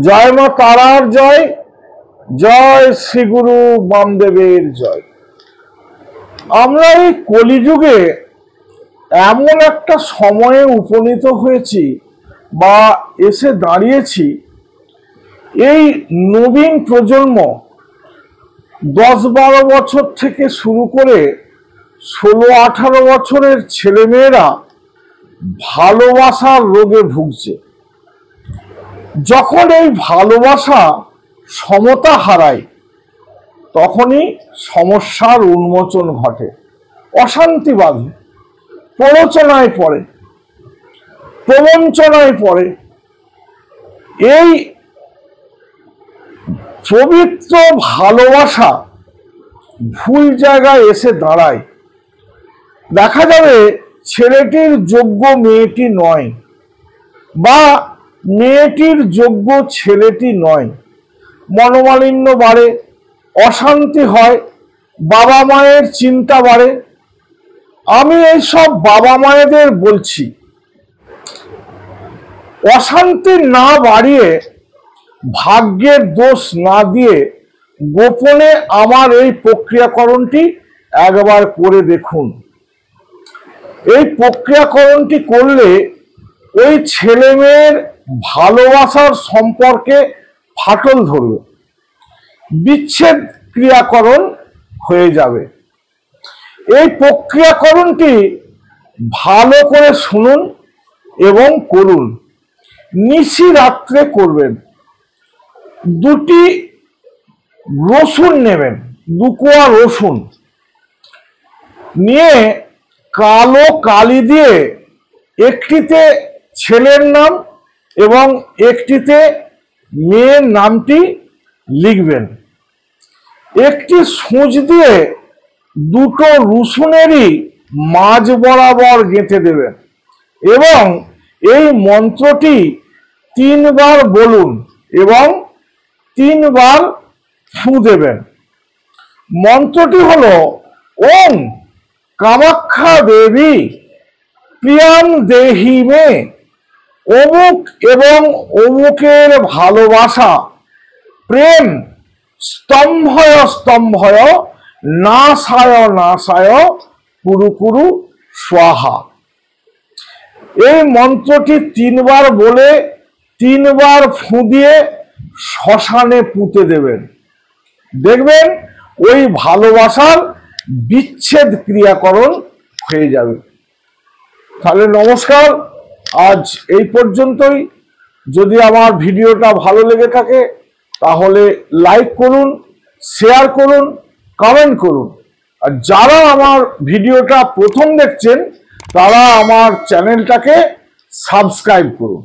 জয় মা তারার জয়, জয় শ্রী গুরু বামদেবের জয়। আমরা এই কলিযুগে এমন একটা সময়ে উপনীত হয়েছি বা এসে দাঁড়িয়েছি, এই নবীন প্রজন্ম 10-12 বছর থেকে শুরু করে 16-18 বছরের ছেলেমেয়েরা ভালোবাসার রোগে ভুগছে। যখন এই ভালোবাসা সমতা হারায়, তখনই সমস্যার উন্মোচন ঘটে, অশান্তি বাধে, প্ররোচনায় পড়ে, প্রবঞ্চনায় পড়ে। এই পবিত্র ভালোবাসা ভুল জায়গায় এসে দাঁড়ায়। দেখা যাবে ছেলেটির যোগ্য মেয়েটি নয়, বা মেয়েটির যোগ্য ছেলেটি নয়। মনোমালিন্য বাড়ে, অশান্তি হয়, বাবা মায়ের চিন্তা বাড়ে। আমি এইসব বাবা মায়েদের বলছি, অশান্তি না বাড়িয়ে, ভাগ্যের দোষ না দিয়ে গোপনে আমার এই প্রক্রিয়াকরণটি একবার করে দেখুন। এই প্রক্রিয়াকরণটি করলে ওই ছেলে মেয়ের ভালোবাসার সম্পর্কে ফাটল ধরবে, বিচ্ছেদ ক্রিয়াকরণ হয়ে যাবে। এই প্রক্রিয়াকরণটি ভালো করে শুনুন এবং করুন। নিশি রাত্রে করবেন। 2টি রসুন নেবেন, 2 কোয়া রসুন নিয়ে কালো কালি দিয়ে একটিতে ছেলের নাম এবং একটিতে মেয়ের নামটি লিখবেন। একটি সূচ দিয়ে 2টো রসুনেরই মাঝ বরাবর গেঁথে দেবেন এবং এই মন্ত্রটি 3 বার বলুন এবং 3 বার ফু দেবেন। মন্ত্রটি হলো ওম কামাখ্যা দেবী প্রিয়াম দেহি মে অমুক এবং অমুকের ভালোবাসা প্রেম স্তম্ভয় স্তম্ভয় নাশায় নাশায় কুরু কুরু স্বাহা। এই মন্ত্রটি 3 বার বলে 3 বার ফু দিয়ে শ্মশানে পুঁতে দেবেন। দেখবেন ওই ভালোবাসার বিচ্ছেদ ক্রিয়াকরণ হয়ে যাবে। তাহলে নমস্কার, আজ এই পর্যন্তই। যদি আমার ভিডিওটা ভালো লেগে থাকে তাহলে লাইক করুন, শেয়ার করুন, কমেন্ট করুন। আর যারা আমার ভিডিওটা প্রথম দেখছেন তারা আমার চ্যানেলটাকে সাবস্ক্রাইব করুন।